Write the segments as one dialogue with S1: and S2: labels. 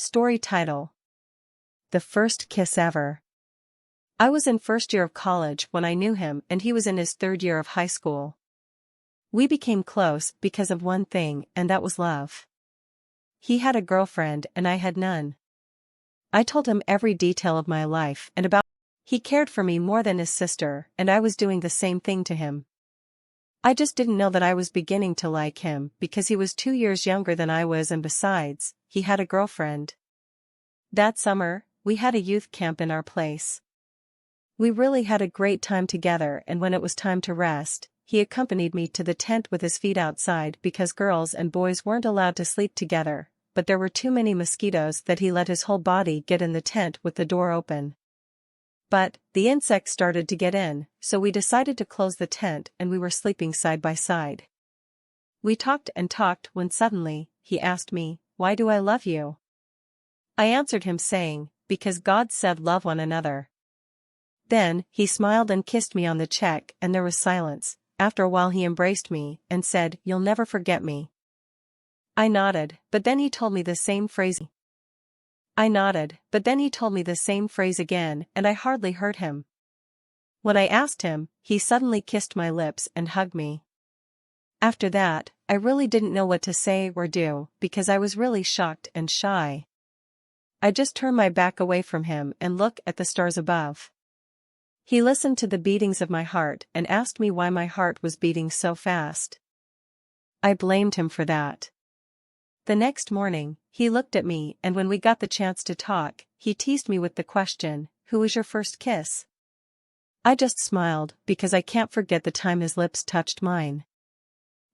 S1: Story title: The First Kiss Ever. I was in first year of college when I knew him, and he was in his third year of high school. We became close because of one thing, and that was love. He had a girlfriend and I had none. I told him every detail of my life and about. He cared for me more than his sister, and I was doing the same thing to him. I just didn't know that I was beginning to like him because he was 2 years younger than I was, and besides, he had a girlfriend. That summer, we had a youth camp in our place. We really had a great time together, and when it was time to rest, he accompanied me to the tent with his feet outside because girls and boys weren't allowed to sleep together, but there were too many mosquitoes that he let his whole body get in the tent with the door open. But the insects started to get in, so we decided to close the tent and we were sleeping side by side. We talked and talked when suddenly, he asked me, "Why do I love you?" I answered him saying, "Because God said love one another." Then, he smiled and kissed me on the cheek, and there was silence. After a while he embraced me and said, "You'll never forget me." I nodded, but then he told me the same phrase. Again, and I hardly heard him. When I asked him, he suddenly kissed my lips and hugged me. After that, I really didn't know what to say or do, because I was really shocked and shy. I just turned my back away from him and looked at the stars above. He listened to the beatings of my heart and asked me why my heart was beating so fast. I blamed him for that. The next morning, he looked at me, and when we got the chance to talk, he teased me with the question, "Who was your first kiss?" I just smiled, because I can't forget the time his lips touched mine.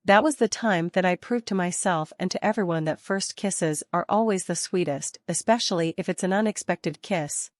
S1: That was the time that I proved to myself and to everyone that first kisses are always the sweetest, especially if it's an unexpected kiss.